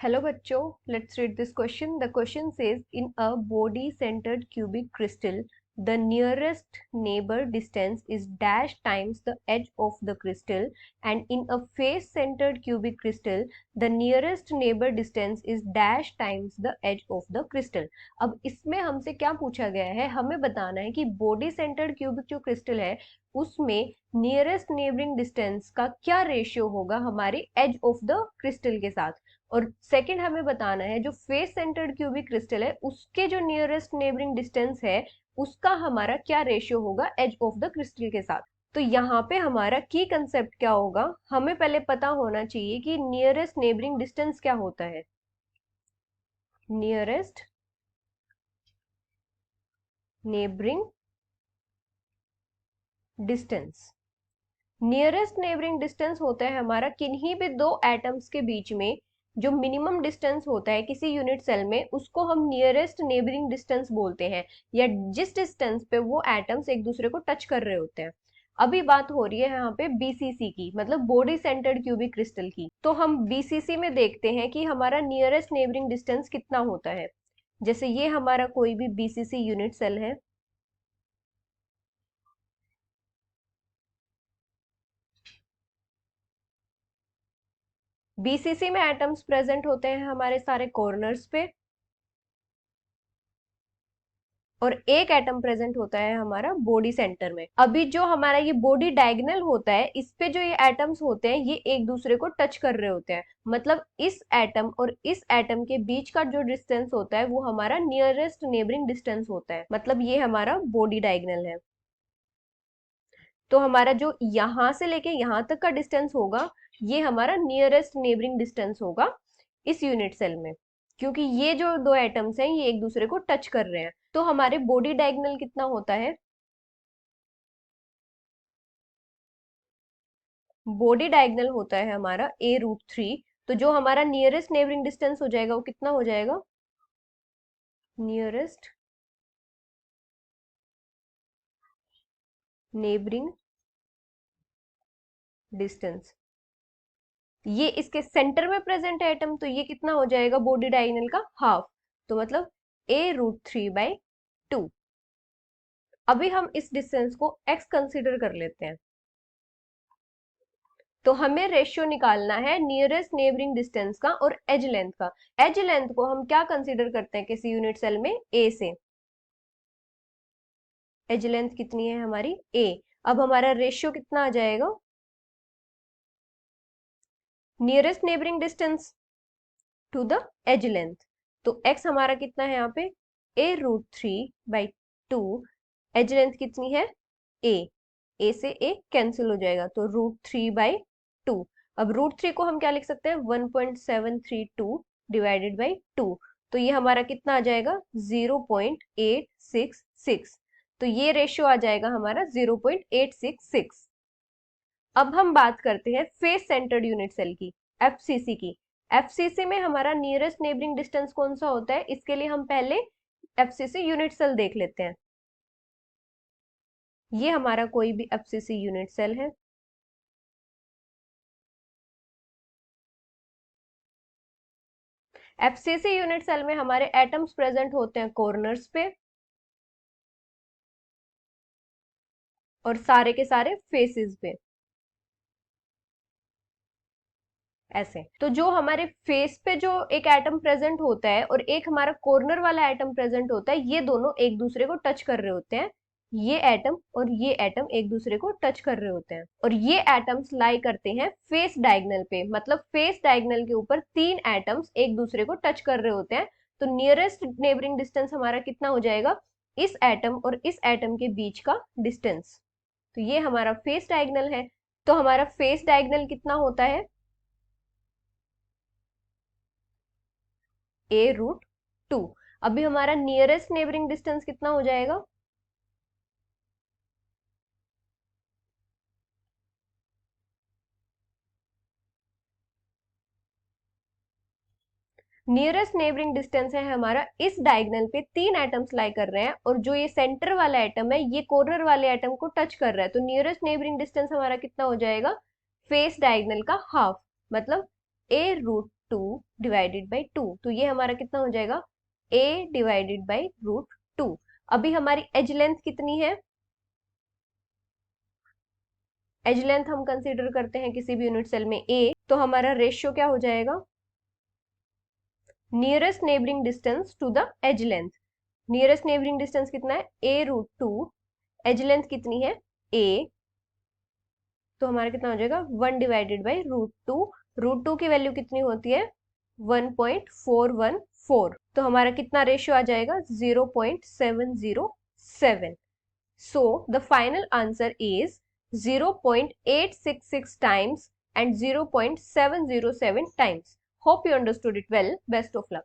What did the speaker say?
Hello बच्चों, let's read this question. The question says in a body centered cubic crystal, the nearest neighbor distance is dash times the edge of the crystal, and in a face centered cubic crystal, the nearest neighbor distance is dash times the edge of the crystal. अब इसमें हमसे क्या पूछा गया है, हमें बताना है कि बॉडी सेंटर्ड क्यूबिक जो क्रिस्टल है उसमें नियरेस्ट नेबरिंग डिस्टेंस का क्या रेशियो होगा हमारे एज ऑफ द क्रिस्टल के साथ। और सेकंड हमें बताना है जो फेस सेंटर्ड क्यूबिक क्रिस्टल है उसके जो नियरेस्ट नेबरिंग डिस्टेंस है उसका हमारा क्या रेशियो होगा एज ऑफ द क्रिस्टल के साथ। तो यहाँ पे हमारा की कंसेप्ट क्या होगा, हमें पहले पता होना चाहिए कि नियरेस्ट नेबरिंग डिस्टेंस क्या होता है। Nearest neighbouring distance, nearest neighbouring distance होता है हमारा किन्हीं भी दो एटम्स के बीच में जो मिनिमम डिस्टेंस होता है किसी यूनिट सेल में उसको हम नियरेस्ट नेबरिंग डिस्टेंस बोलते हैं, या जिस डिस्टेंस पे वो एटम्स एक दूसरे को टच कर रहे होते हैं। अभी बात हो रही है यहाँ पे बीसीसी की, मतलब बॉडी सेंटर्ड क्यूबिक क्रिस्टल की। तो हम बीसीसी में देखते हैं कि हमारा नियरेस्ट नेबरिंग डिस्टेंस कितना होता है। जैसे ये हमारा कोई भी बीसीसी यूनिट सेल है, बीसीसी में एटम्स प्रेजेंट होते हैं हमारे सारे कॉर्नर्स पे, और एक एटम प्रेजेंट होता है हमारा बॉडी सेंटर में। अभी जो हमारा ये बॉडी डायगोनल होता है इस पे जो ये एटम्स होते हैं ये एक दूसरे को टच कर रहे होते हैं, मतलब इस एटम और इस एटम के बीच का जो डिस्टेंस होता है वो हमारा नियरेस्ट नेबरिंग डिस्टेंस होता है, मतलब ये हमारा बॉडी डायगोनल है। तो हमारा जो यहां से लेके यहां तक का डिस्टेंस होगा ये हमारा नियरेस्ट नेबरिंग डिस्टेंस होगा इस यूनिट सेल में, क्योंकि ये जो दो एटम्स हैं ये एक दूसरे को टच कर रहे हैं। तो हमारे बॉडी डायगोनल कितना होता है, बॉडी डायगोनल होता है हमारा a√3। तो जो हमारा नियरेस्ट नेबरिंग डिस्टेंस हो जाएगा वो कितना हो जाएगा, नियरेस्ट नेबरिंग डिस्टेंस, ये इसके सेंटर में प्रेजेंट है एटम, तो ये कितना हो जाएगा बॉडी डायगोनल का हाफ, तो मतलब a√3/2। अभी हम इस डिस्टेंस को x कंसीडर कर लेते हैं, तो हमें रेशियो निकालना है नियरेस्ट नेबरिंग डिस्टेंस का और एज लेंथ का। एज लेंथ को हम क्या कंसीडर करते हैं किसी यूनिट सेल में, a से। एज लेंथ कितनी है हमारी a। अब हमारा रेशियो कितना आ जाएगा, nearest neighbouring distance to the edge length. तो x हमारा कितना है यहाँ पे a√3/2, एज लेंथ कितनी है a से a कैंसिल हो जाएगा तो √3/2। अब √3 को हम क्या लिख सकते हैं 1.732 डिवाइडेड बाई 2, तो ये हमारा कितना आ जाएगा 0.866। तो ये रेशियो आ जाएगा हमारा 0.866। अब हम बात करते हैं फेस सेंटर्ड यूनिट सेल की, एफसीसी की। एफसीसी में हमारा नियरेस्ट नेबरिंग डिस्टेंस कौन सा होता है, इसके लिए हम पहले एफसीसी यूनिट सेल देख लेते हैं। ये हमारा कोई भी एफसीसी यूनिट सेल है, एफसीसी यूनिट सेल में हमारे एटम्स प्रेजेंट होते हैं कॉर्नर्स पे और सारे के सारे फेसेस पे, ऐसे। तो जो हमारे फेस पे जो एक एटम प्रेजेंट होता है और एक हमारा कॉर्नर वाला एटम प्रेजेंट होता है, ये दोनों एक दूसरे को टच कर रहे होते हैं। ये एटम और ये एटम एक दूसरे को टच कर रहे होते हैं, और ये एटम्स लाई करते हैं फेस डायगोनल पे, मतलब फेस डायगोनल के ऊपर तीन एटम्स एक दूसरे को टच कर रहे होते हैं। तो नियरेस्ट नेबरिंग डिस्टेंस हमारा कितना हो जाएगा, इस एटम और इस एटम के बीच का डिस्टेंस। तो ये हमारा फेस डायगोनल है। तो हमारा फेस डायगोनल कितना होता है a√2। अभी हमारा नियरेस्ट नेबरिंग डिस्टेंस कितना हो जाएगा, नियरेस्ट नेबरिंग डिस्टेंस है हमारा इस डायगोनल पे तीन एटम्स लाई कर रहे हैं और जो ये सेंटर वाला एटम है ये कॉर्नर वाले एटम को टच कर रहा है, तो नियरेस्ट नेबरिंग डिस्टेंस हमारा कितना हो जाएगा फेस डायगोनल का हाफ, मतलब 2 डिवाइडेड बाई 2, तो ये हमारा कितना हो जाएगा a डिवाइडेड बाई रूट 2। अभी हमारी एज लेंथ कितनी है, एज लेंथ हम कंसीडर करते हैं किसी भी यूनिट सेल में a, तो हमारा रेशियो क्या हो जाएगा, nearest neighbouring distance to the edge length. Nearest neighbouring distance कितना है a रूट 2, एज लेंथ कितनी है a, तो हमारा कितना हो जाएगा 1 डिवाइडेड बाई रूट 2। रूट 2 की वैल्यू कितनी होती है 1.414, तो हमारा कितना रेशियो आ जाएगा 0.707। So the final answer is 0.866 times and 0.707 times. Hope you understood it well. Best of luck.